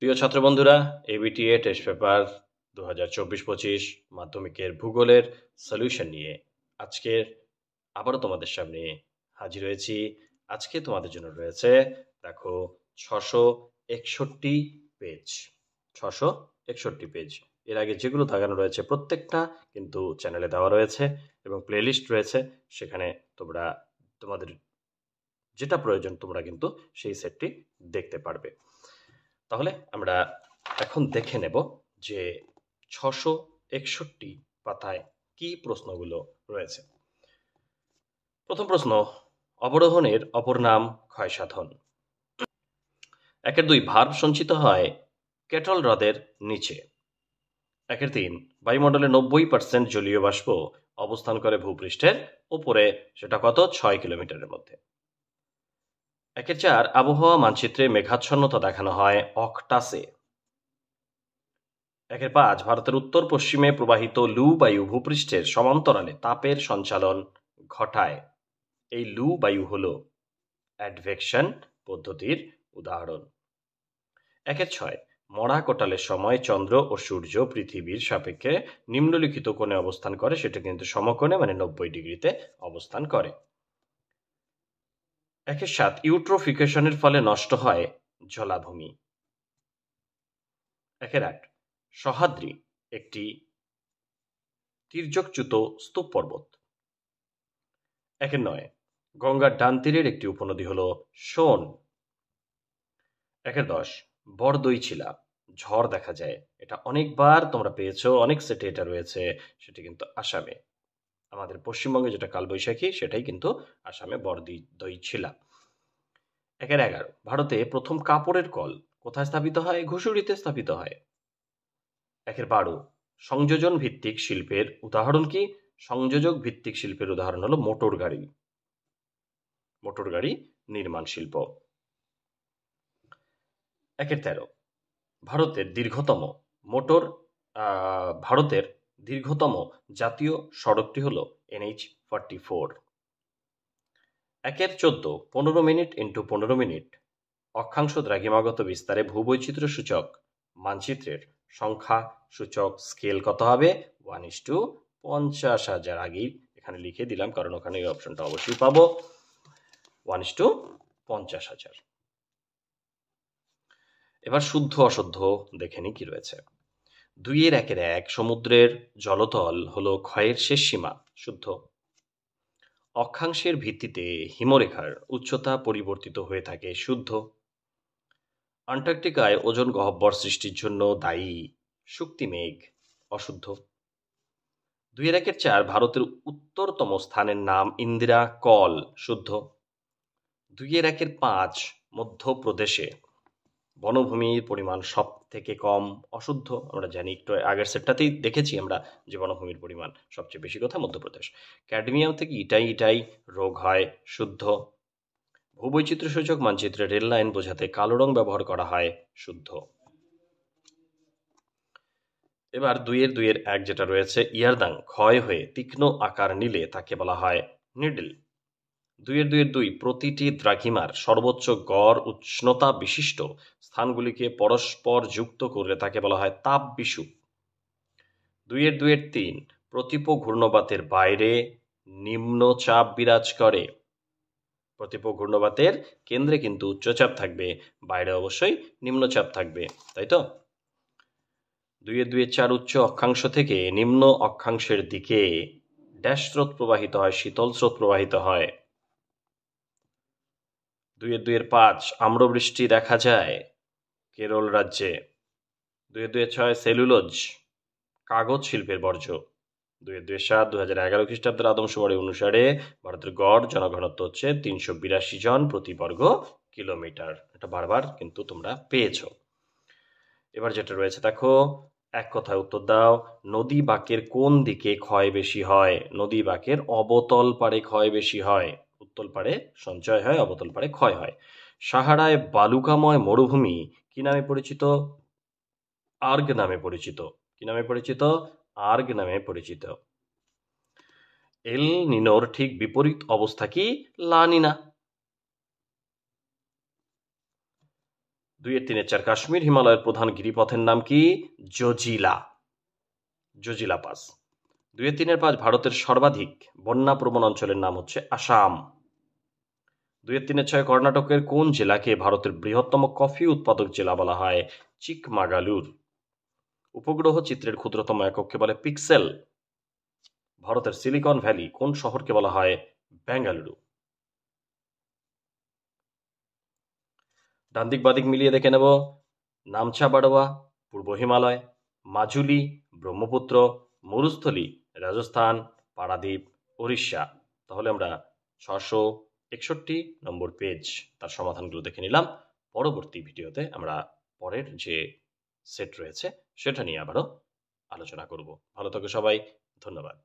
প্রিয় ছাত্র বন্ধুরা, এবিটিএ টেস্ট পেপার 2024-25 মাধ্যমিকের ভূগোলের সলিউশন নিয়ে আজকের আবারও তোমাদের সামনে হাজির হয়েছি। আজকে তোমাদের জন্য রয়েছে দেখো 661 পেজ। 661 পেজ। এর আগে যেগুলো দাগানো রয়েছে প্রত্যেকটা কিন্তু চ্যানেলে দেওয়া রয়েছে এবং প্লেলিস্ট রয়েছে, সেখানে তোমরা তোমাদের যেটা প্রয়োজন তোমরা কিন্তু সেই সেটটি দেখতে পারবে। তাহলে আমরা এখন দেখে নেব যে 661 পাতায় কি প্রশ্নগুলো রয়েছে। প্রথম প্রশ্ন, অবরোহণের অপর নাম ক্ষয়সাধন। 1-2 ভার্ব সঞ্চিত হয় কেটল হ্রদের নিচে। 1-3 বায়ুমণ্ডলে 90% জলীয় বাষ্প অবস্থান করে ভূপৃষ্ঠের উপরে, সেটা কত? 6 কিলোমিটারের মধ্যে। 1-4 আবহাওয়া মানচিত্রে মেঘাচ্ছন্নতা দেখানো হয় অক্টাসে। 1-5 ভারতের উত্তর পশ্চিমে প্রবাহিত লু বায়ু ভূপৃষ্ঠের সমান্তরালে তাপের সঞ্চালন ঘটায়। এই লু বায়ু হল অ্যাডভেকশন পদ্ধতির উদাহরণ। 1-6 মরা কোটালের সময় চন্দ্র ও সূর্য পৃথিবীর সাপেক্ষে নিম্নলিখিত কোণে অবস্থান করে, সেটা কিন্তু সমকোণে মানে 90 ডিগ্রিতে অবস্থান করে। 1-7 ইউট্রোফিকেশনের ফলে নষ্ট হয় জলাভূমি। 1-8 সহ্যাদ্রি একটি তির্যকচ্যুত স্তূপ পর্বত। 1-9 গঙ্গার ডান তীরের একটি উপনদী হল সোন। 1-10 বরদইছিলা ঝড় দেখা যায়। এটা অনেকবার তোমরা পেয়েছো, অনেক সেটে এটা রয়েছে, সেটি কিন্তু আসামে। আমাদের পশ্চিমবঙ্গে যেটা কালবৈশাখী সেটাই কিন্তু আসামে বরদইছিলা। 1-11 ভারতে প্রথম কাপড়ের কল কোথায় স্থাপিত হয়? ঘুষুড়িতে স্থাপিত হয়। 1-12 সংযোজন ভিত্তিক শিল্পের উদাহরণ কি? সংযোজক ভিত্তিক শিল্পের উদাহরণ হলো মোটর গাড়ি, মোটর গাড়ি নির্মাণ শিল্প। 1-13 ভারতের দীর্ঘতম জাতীয় সড়কটি হল NH-44। 1-14 15 মিনিট ইন্টু 15 মিনিট অক্ষাংশ দ্রাঘিমাগত বিস্তারে ভূবৈচিত্র্য সূচক মানচিত্রের সংখ্যা সূচক স্কেল কত হবে? 1:50,000। আগেই এখানে লিখে দিলাম কারণ ওখানে এই অপশনটা অবশ্যই পাবো। 1:50,000। এবার শুদ্ধ অশুদ্ধ দেখে নি কি রয়েছে। 2-1 সমুদ্রের জলতল হলো ক্ষয়ের শেষ সীমা, শুদ্ধ। অক্ষাংশের ভিত্তিতে হিমরেখার উচ্চতা পরিবর্তিত হয়ে থাকে, শুদ্ধ। আন্টার্কটিকায় ওজন গহ্বর সৃষ্টির জন্য দায়ী শুক্তিমেঘ, অশুদ্ধ। 2-4 ভারতের উত্তরতম স্থানের নাম ইন্দিরা কল, শুদ্ধ। 2-5 মধ্যপ্রদেশে বনভূমির পরিমাণ সব থেকে কম, অশুদ্ধ। আমরা জানি, একটু আগের সেটটাতেই দেখেছি আমরা যে বনভূমির পরিমাণ সবচেয়ে বেশি কোথায়? মধ্যপ্রদেশ। ক্যাডমিয়াম থেকে ইটাই রোগ হয়, শুদ্ধ। ভূবৈচিত্র্য সূচক মানচিত্রে রেল লাইন বোঝাতে কালো রং ব্যবহার করা হয়, শুদ্ধ। এবার 2-1 যেটা রয়েছে, ইয়ারদাং ক্ষয় হয়ে তীক্ষ্ণ আকার নিলে তাকে বলা হয় নিডল। 2-2 প্রতিটি দ্রাঘিমার সর্বোচ্চ গড় উষ্ণতা বিশিষ্ট স্থানগুলিকে পরস্পর যুক্ত করলে তাকে বলা হয় তাপ বিষুব। 2-3 প্রতিপ ঘূর্ণবাতের বাইরে নিম্নচাপ বিরাজ করে। প্রতিপ ঘূর্ণবাতের কেন্দ্রে কিন্তু উচ্চচাপ থাকবে, বাইরে অবশ্যই নিম্নচাপ থাকবে, তাই তো? 2-4 উচ্চ অক্ষাংশ থেকে নিম্ন অক্ষাংশের দিকে ড্যাশ স্রোত প্রবাহিত হয়, শীতল স্রোত প্রবাহিত হয়। 2-5 আম্রবৃষ্টি দেখা যায় কেরল রাজ্যে। 2-6 সেলুলোজ কাগজ শিল্পের বর্জ্য। 2-7 2011 খ্রিস্টাব্দের আদমশুমারি অনুসারে ভারতের গড় জনঘনত্ব হচ্ছে 382 জন প্রতি বর্গ কিলোমিটার। এটা বারবার কিন্তু তোমরা পেয়েছো। এবার যেটা রয়েছে দেখো, এক কথায় উত্তর দাও। নদী বাঁকের কোন দিকে ক্ষয় বেশি হয়? নদী বাঁকের অবতল পাড়ে ক্ষয় বেশি হয়। উত্তল পাড়ে সঞ্চয় হয়, অবতল পাড়ে ক্ষয় হয়। সাহারায় বালুকাময় মরুভূমি কি নামে পরিচিত? আর্গ নামে পরিচিত। কি নামে পরিচিত? আর্গ নামে পরিচিত। এল নিনোর ঠিক বিপরীত অবস্থা কি? লা নিনা। 2 3 4 কাশ্মীর হিমালয়ের প্রধান গিরিপথের নাম কি? জজিলা পাস। 2 3 5 ভারতের সর্বাধিক বন্যাপ্রবণ অঞ্চলের নাম হচ্ছে আসাম। 2 3 6 কর্ণাটকের কোন জেলাকে ভারতের বৃহত্তম কফি উৎপাদক জেলা বলা হয়? চিকমাগালুর। উপগ্রহ চিত্রের ক্ষুদ্রতম একককে বলে পিক্সেল। ভারতের সিলিকন ভ্যালি কোন শহরকে বলা হয়? বেঙ্গালুরু। ডান দিক বাদিক মিলিয়ে দেখে নেব। নামচা বাড়োয়া পূর্ব হিমালয়, মাজুলি ব্রহ্মপুত্র, মরুস্থলী রাজস্থান, পারাদ্বীপ উড়িষ্যা। তাহলে আমরা 661 নম্বর পেজ তার সমাধানগুলো দেখে নিলাম। পরবর্তী ভিডিওতে আমরা পরের যে সেট রয়েছে সেটা নিয়ে আবারও আলোচনা করব। ভালো থাকো সবাই, ধন্যবাদ।